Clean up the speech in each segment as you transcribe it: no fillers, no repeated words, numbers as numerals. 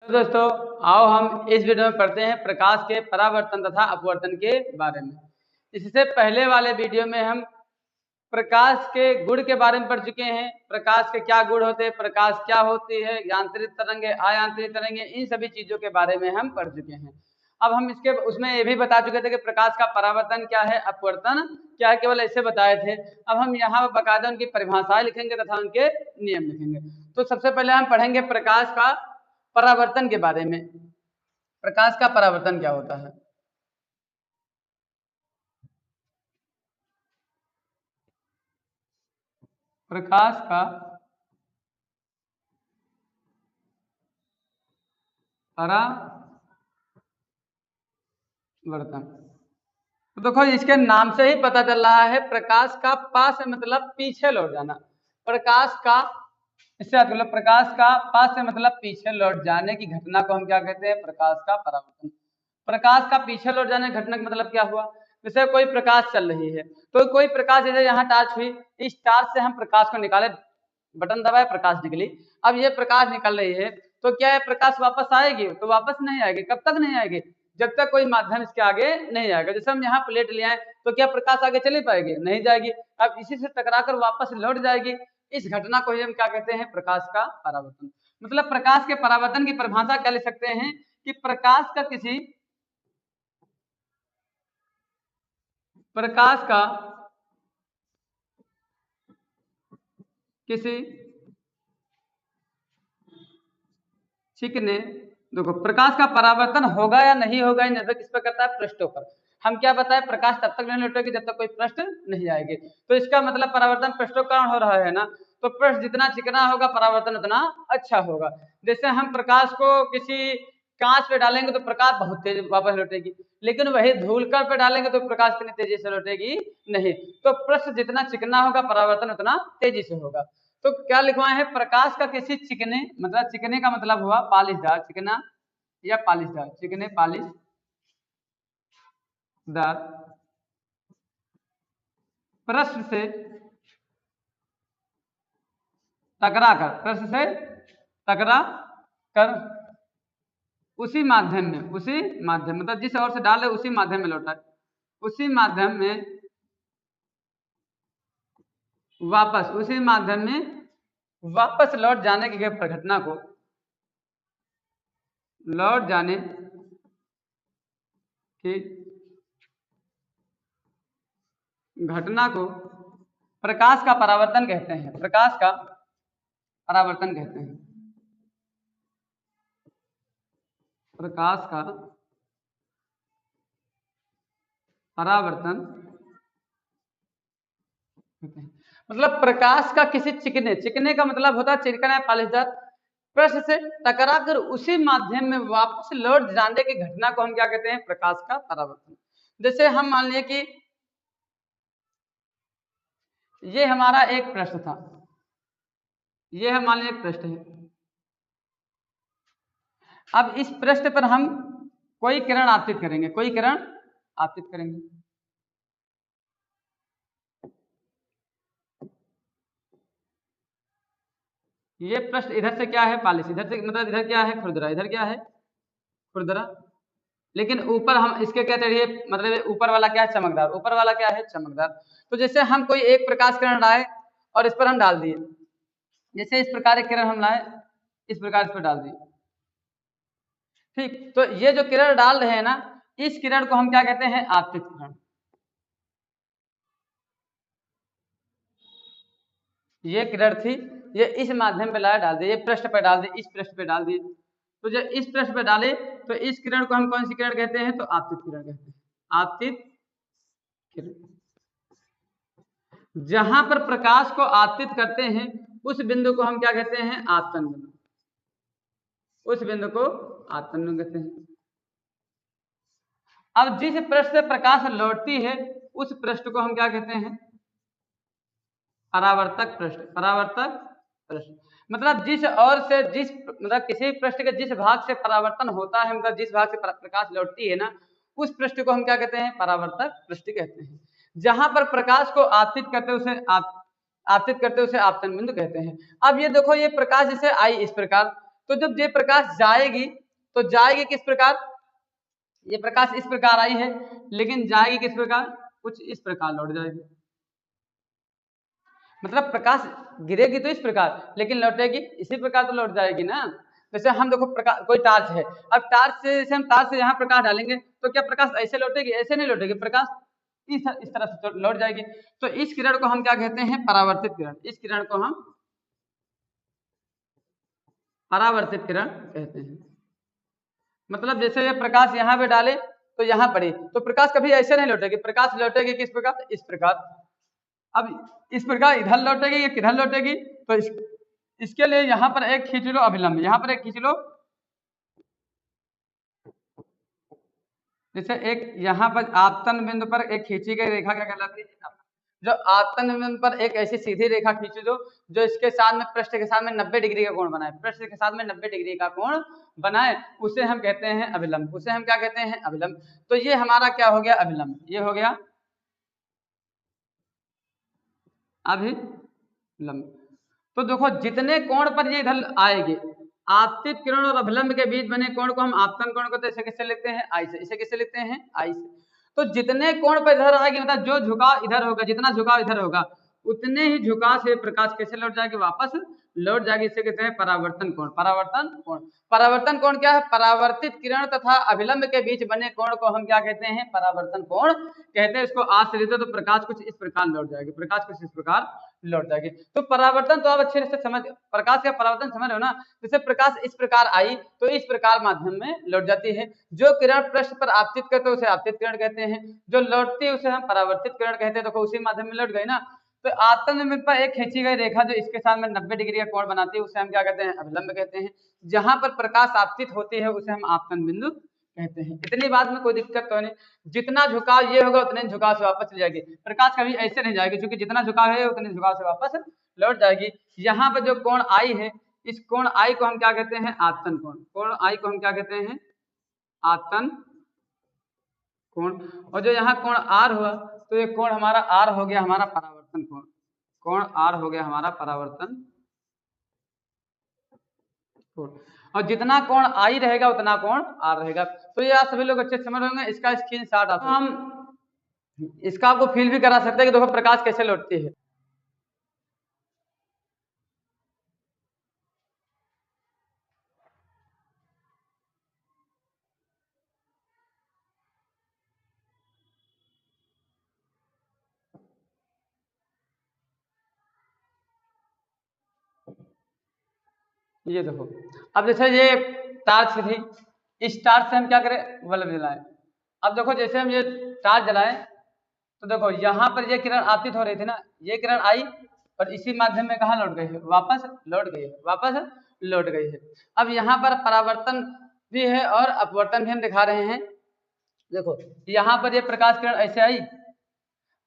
तो दोस्तों आओ हम इस वीडियो में पढ़ते हैं प्रकाश के परावर्तन तथा अपवर्तन के बारे में। इससे पहले वाले वीडियो में हम प्रकाश के गुण के बारे में पढ़ चुके हैं। प्रकाश के क्या गुण होते हैं, प्रकाश क्या होती है, यांत्रिक तरंगे, आयांत्रिक तरंगे, इन सभी चीजों के बारे में हम पढ़ चुके हैं। अब हम उसमें ये भी बता चुके थे कि प्रकाश का परावर्तन क्या है, अपवर्तन क्या है, केवल ऐसे बताए थे। अब हम यहाँ पर बाकायदा उनकी परिभाषाएं लिखेंगे तथा उनके नियम लिखेंगे। तो सबसे पहले हम पढ़ेंगे प्रकाश का परावर्तन के बारे में। प्रकाश का परावर्तन क्या होता है? प्रकाश का परावर्तन, तो देखो इसके नाम से ही पता चल रहा है, प्रकाश का पास से मतलब पीछे लौट जाना। प्रकाश का इससे मतलब प्रकाश का पास से मतलब पीछे लौट जाने की घटना को हम क्या कहते हैं? प्रकाश का परावर्तन। प्रकाश का पीछे लौट जाने की घटना का मतलब क्या हुआ? जैसे कोई प्रकाश चल रही है, तो कोई प्रकाश जैसे यहाँ टार्च हुई, इस टार्च से हम प्रकाश को निकाले, बटन दबाए, प्रकाश निकली। अब ये प्रकाश निकल रही है, तो क्या है प्रकाश वापस आएगी? तो वापस नहीं आएगी। कब तक नहीं आएगी? जब तक कोई माध्यम इसके आगे नहीं आएगा। जैसे हम यहाँ प्लेट ले आए, तो क्या प्रकाश आगे चली पाएगी? नहीं जाएगी। अब इसी से टकराकर वापस लौट जाएगी। इस घटना को ही हम क्या कहते हैं? प्रकाश का परावर्तन। मतलब प्रकाश के परावर्तन की परिभाषा क्या लिख सकते हैं कि प्रकाश का किसी चिकने, देखो प्रकाश का परावर्तन होगा या नहीं होगा ये निर्भर किस पर करता है? पृष्ठों पर। हम क्या बताए? प्रकाश तब तक नहीं लौटेगी जब तक कोई पृष्ठ नहीं आएगी। तो इसका मतलब परावर्तन पृष्ठों का कारण हो रहा है ना, तो पृष्ठ जितना चिकना होगा परावर्तन उतना अच्छा होगा। जैसे हम प्रकाश को किसी कांच पे डालेंगे तो प्रकाश बहुत तेज वापस लौटेगी, लेकिन वही धूलकण पे डालेंगे तो प्रकाश इतनी तेजी से लौटेगी नहीं। तो पृष्ठ जितना चिकना होगा परावर्तन उतना तेजी से होगा। तो क्या लिखवाए हैं? प्रकाश का किसी चिकने, मतलब चिकने का मतलब हुआ पालिशदार, चिकना या पालिशदार, चिकने पालिशदार पृष्ठ से टकरा कर, पृष्ठ से टकरा कर उसी माध्यम मतलब जिस ओर से डाले उसी माध्यम में लौटा है, उसी माध्यम में वापस लौट जाने की घटना को, लौट जाने की घटना को प्रकाश का परावर्तन कहते हैं। प्रकाश का परावर्तन कहते हैं। प्रकाश का परावर्तन कहते हैं। मतलब प्रकाश का किसी चिकने का मतलब होता है चिकना है पालिशदार, पृष्ठ से टकरा कर उसी माध्यम में वापस लौट जाने की घटना को हम क्या कहते हैं? प्रकाश का परावर्तन। जैसे हम मान लिया कि ये हमारा एक पृष्ठ था, ये हम मान लिया एक पृष्ठ है। अब इस पृष्ठ पर हम कोई किरण आपतित करेंगे, कोई किरण आपतित करेंगे। ये पृष्ठ इधर से क्या है? पालिश, इधर से मतलब इधर क्या है? खुरदरा, इधर क्या है? खुरदरा। लेकिन ऊपर हम इसके क्या चढ़िए, मतलब ऊपर वाला क्या है? चमकदार। ऊपर वाला क्या है? चमकदार। तो जैसे हम कोई एक प्रकाश किरण लाए और इस पर हम डाल दिए, जैसे इस प्रकार एक किरण हम लाए, इस प्रकार इस पर डाल दिए, ठीक। तो ये जो किरण डाल रहे हैं ना, इस किरण को हम क्या कहते हैं? आपतित किरण। ये किरण थी, ये इस माध्यम पे लाए, डाल दिए, ये पृष्ठ पे डाल दिए, इस पृष्ठ पे डाल दिए। तो जब इस पृष्ठ पे डाले तो इस किरण को हम कौन सी किरण कहते हैं? तो आपतित किरण कहते हैं। आपतित किरण। जहां पर प्रकाश को आपतित करते हैं उस बिंदु को हम क्या कहते हैं? आपतन बिंदु। उस बिंदु को आपतन बिंदु कहते हैं। अब जिस पृष्ठ से प्रकाश लौटती है उस पृष्ठ को हम क्या कहते हैं? परावर्तक पृष्ठ। परावर्तक पृष्ठ मतलब जिस ओर से जिस मतलब किसी पृष्ठ के जिस भाग से परावर्तन होता है, मतलब जिस भाग से प्रकाश लौटती है ना, उस पृष्ठ को हम क्या कहते हैं? परावर्तक पृष्ठ कहते हैं। जहां पर प्रकाश को आपतित करते उसे आपतन बिंदु कहते हैं। अब ये देखो, ये प्रकाश जैसे आई इस प्रकार, तो जब ये प्रकाश जाएगी तो जाएगी किस प्रकार, ये प्रकाश इस प्रकार आई है लेकिन जाएगी किस प्रकार, कुछ इस प्रकार लौट जाएगी। मतलब प्रकाश गिरेगी तो इस प्रकार लेकिन लौटेगी इसी प्रकार तो लौट जाएगी ना। जैसे हम देखो प्रकाश, कोई टार्च है, अब टार्च से जैसे हम टार्च से यहाँ प्रकाश डालेंगे तो क्या प्रकाश ऐसे लौटेगी, ऐसे नहीं लौटेगी, प्रकाश इस तरह से लौट जाएगी। तो इस किरण को हम क्या कहते हैं, परावर्तित किरण। इस किरण को हम परावर्तित किरण कहते हैं। मतलब जैसे ये प्रकाश यहाँ पे डाले तो यहाँ पड़ी तो प्रकाश कभी ऐसे नहीं लौटेगी, प्रकाश लौटेगी किस प्रकार, इस प्रकार। अब इस प्रकार इधर लौटेगी या किधर लौटेगी, तो इसके लिए यहाँ पर एक खींच लो अभिलंब, यहाँ पर एक खींच लो। जैसे एक यहाँ पर आपतन बिंदु पर एक खींची गई रेखा क्या कहलाती है, जो आपतन बिंदु पर एक ऐसी सीधी रेखा खींच दो जो इसके साथ में पृष्ठ के साथ में 90 डिग्री का कोण बनाए, पृष्ठ के साथ में 90 डिग्री का कोण बनाए, उसे हम कहते हैं अभिलंब। उसे हम क्या कहते हैं, अभिलंब। तो ये हमारा क्या हो गया, अभिलंब। ये हो गया अभिलंब। तो देखो जितने कोण पर ये इधर आएंगे, आपतित किरण और अभिलंब के बीच बने कोण को हम आपतन कोण को तो इसे किससे लिखते हैं, आई से। इसे किससे लिखते हैं, आई से। तो जितने कोण पर इधर आएगी, मतलब जो झुकाव इधर होगा, जितना झुकाव इधर होगा उतने ही झुकाव से प्रकाश कैसे लौट जाएगी, वापस लौट जाएगी। इसे कहते हैं परावर्तन कोण। परावर्तन कोण, परावर्तन कोण क्या है, परावर्तित किरण तथा अभिलंब के बीच बने कोण को हम क्या कहते हैं, परावर्तन कोण कहते हैं। इसको आज से लेते तो प्रकाश कुछ इस प्रकार लौट जाएगी, प्रकाश कुछ इस प्रकार लौट जाएगी। तो परावर्तन तो आप अच्छे से समझ, प्रकाश का परावर्तन समझ रहे हो ना। जैसे प्रकाश इस प्रकार आई तो इस प्रकार माध्यम में लौट जाती है। जो किरण पृष्ठ पर आपतित करते हैं उसे आपतित किरण कहते हैं, जो लौटती है उसे हम परावर्तित किरण कहते हैं। देखो उसी माध्यम में लौट गई ना। तो आपतन बिंदु पर एक खींची गई रेखा जो इसके साथ में 90 डिग्री का कोण बनाती है उसे हम क्या कहते हैं, अभिलंब कहते हैं। जहां पर प्रकाश आपतित होती है उसे हम आपतन बिंदु कहते हैं। इतनी बात में कोई दिक्कत तो नहीं, जितना झुकाव ये होगा उतने झुकाव से वापस चली जाएगी, प्रकाश कभी ऐसे नहीं जाएगी, क्योंकि जितना झुकाव है उतने झुकाव से वापस लौट जाएगी। यहाँ पर जो कोण आई है, इस कोण आई को हम क्या कहते हैं, आपतन कोण। कोण आई को हम क्या कहते हैं, आपतन कोण। और जो यहाँ कोण आर हुआ तो ये कोण हमारा आर हो गया हमारा परावर्तन कोण। कोण आर हो गया हमारा परावर्तन कोण। और जितना कोण आई रहेगा उतना कोण आर रहेगा। तो ये आप सभी लोग अच्छे समझ रहे होंगे। इसका स्क्रीनशॉट आप हम इसका आपको फील भी करा सकते हैं कि देखो प्रकाश कैसे लौटती है। ये देखो, अब जैसे ये टार्च थी, इस टार्च से हम क्या करें, बल्ब जलाएं। अब देखो जैसे हम ये टार्च जलाएं तो देखो यहाँ पर ये किरण आपतित हो रही थी ना, ये किरण आई और इसी माध्यम में कहाँ लौट गई है, वापस लौट गई है, वापस लौट गई है। अब यहाँ पर परावर्तन भी है और अपवर्तन भी हम दिखा रहे हैं। देखो यहाँ पर ये प्रकाश किरण ऐसे आई,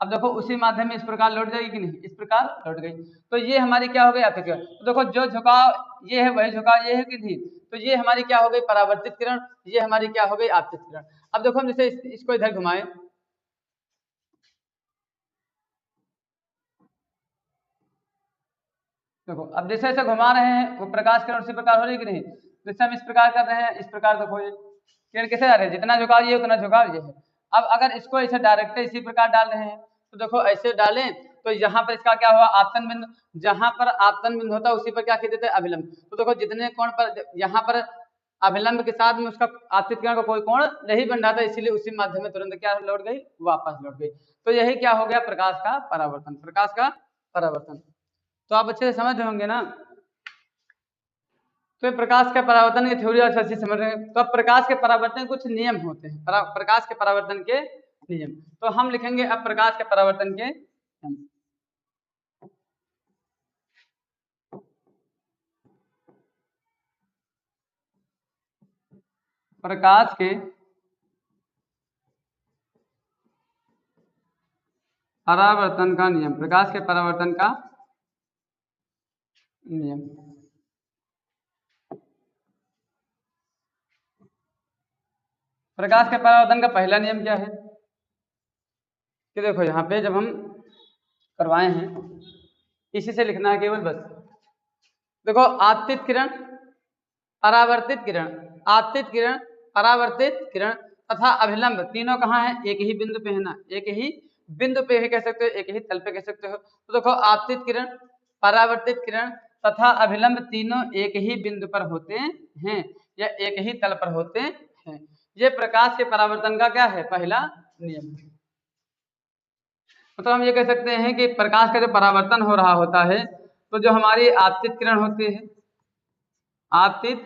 अब देखो उसी माध्यम में इस प्रकार लौट जाएगी कि नहीं, इस प्रकार लौट गई। तो ये हमारी क्या हो गई, आपतित किरण। तो देखो जो झुकाव ये है वही झुकाव ये है कि नहीं, तो ये हमारी क्या हो गई, परावर्तित किरण। ये हमारी क्या हो गई, आपतित किरण। अब देखो हम जैसे इसको इधर घुमाएं, देखो अब जैसे ऐसे घुमा रहे हैं वो प्रकाश किरण उसी प्रकार हो रही है कि नहीं। जैसे हम इस प्रकार कर रहे हैं, इस प्रकार देखो ये किरण कैसे जा रही है, जितना झुकाव ये उतना झुकाव ये है। अब अगर इसको ऐसे डायरेक्ट इसी प्रकार डाल रहे हैं तो देखो ऐसे डालें तो यहाँ पर इसका क्या हुआ, आपतन बिंदु। जहां पर आपतन बिंदु होता है उसी पर क्या खींच देते हैं, अभिलंब। तो देखो जितने कोण पर यहाँ पर अभिलंब के साथ में उसका आपतित किरण का कोई कोण नहीं बन रहा था, इसीलिए उसी माध्यम में तुरंत क्या लौट गई, वापस लौट गई। तो यही क्या हो गया, प्रकाश का परावर्तन। प्रकाश का परावर्तन तो आप अच्छे से समझ रहे होंगे ना। तो प्रकाश के परावर्तन की थ्योरी अच्छे से समझ रहे हैं। तो अब प्रकाश के परावर्तन के कुछ नियम होते हैं, प्रकाश के परावर्तन के नियम। तो हम लिखेंगे अब प्रकाश के परावर्तन के नियम। प्रकाश के परावर्तन का नियम, प्रकाश के परावर्तन का नियम। प्रकाश के परावर्तन का पहला नियम क्या है कि देखो यहाँ पे जब हम करवाए हैं इसी से लिखना है केवल, बस देखो आपतित किरण परावर्तित किरण, आपतित किरण, परावर्तित किरण तथा अभिलंब तीनों कहाँ है? एक ही बिंदु पे है ना, एक ही बिंदु पे ही कह सकते हो, एक ही तल पे कह सकते हो। तो देखो आपतित किरण, परावर्तित किरण तथा अभिलंब तीनों एक ही बिंदु पर होते हैं या एक ही तल पर होते हैं। ये प्रकाश के परावर्तन का क्या है? पहला नियम। मतलब हम ये कह सकते हैं कि प्रकाश का जो परावर्तन हो रहा होता है, तो जो हमारी आपतित किरण होती है, आपतित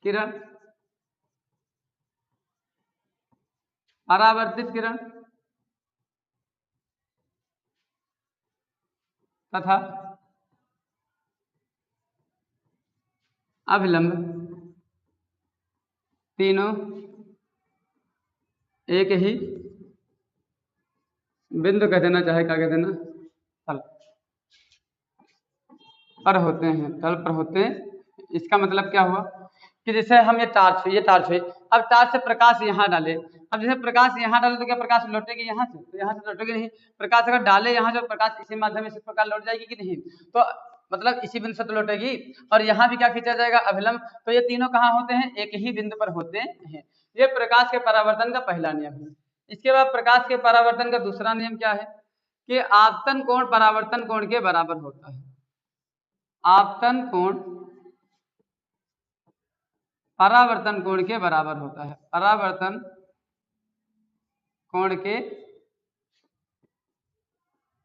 किरण, परावर्तित किरण तथा अभिलंब तीनों एक ही बिंदु कह देना, चाहे क्या कह देना, तल पर होते हैं, तल पर होते हैं। इसका मतलब क्या हुआ कि जैसे हम ये टार्च हुई, अब टार्च से प्रकाश यहाँ डाले, अब जैसे प्रकाश यहाँ डाले तो क्या प्रकाश लौटेगी यहाँ से? तो यहाँ से लौटेगी नहीं। प्रकाश अगर डाले यहाँ, जो प्रकाश इसी माध्यम से प्रकाश लौट जाएगी कि नहीं? तो मतलब इसी बिंदु से तो लौटेगी। और यहाँ भी क्या खींचा जाएगा? अभिलंब। तो ये तीनों कहाँ होते हैं? एक ही बिंदु पर होते हैं। ये प्रकाश के परावर्तन का पहला नियम है। इसके बाद प्रकाश के परावर्तन का दूसरा नियम क्या है कि आपतन कोण परावर्तन कोण के बराबर होता है। आपतन कोण परावर्तन कोण के बराबर होता है। परावर्तन कोण के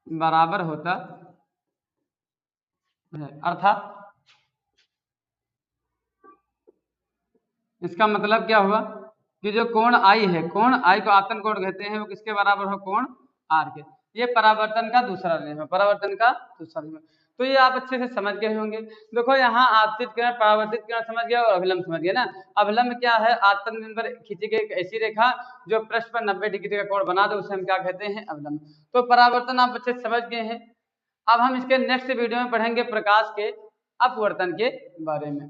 बराबर होता है। अर्थात इसका मतलब क्या हुआ कि जो कोण आई है, कोण आई को आपतन कोण कहते हैं, वो किसके बराबर हो? कोण आर के। ये परावर्तन का दूसरा नियम है, परावर्तन का दूसरा नियम। तो ये आप अच्छे से समझ गए होंगे। देखो यहाँ आपतित किरण, परावर्तित किरण समझ गया और अभिलंब समझ गया ना। अभिलंब क्या है? आपतन बिंदु पर खींची गई एक ऐसी रेखा जो पृष्ठ पर 90 डिग्री का कोण बना दे, उसे हम क्या कहते हैं? अभिलंब। तो परावर्तन आप अच्छे से समझ गए हैं। अब हम इसके नेक्स्ट वीडियो में पढ़ेंगे प्रकाश के अपवर्तन के बारे में।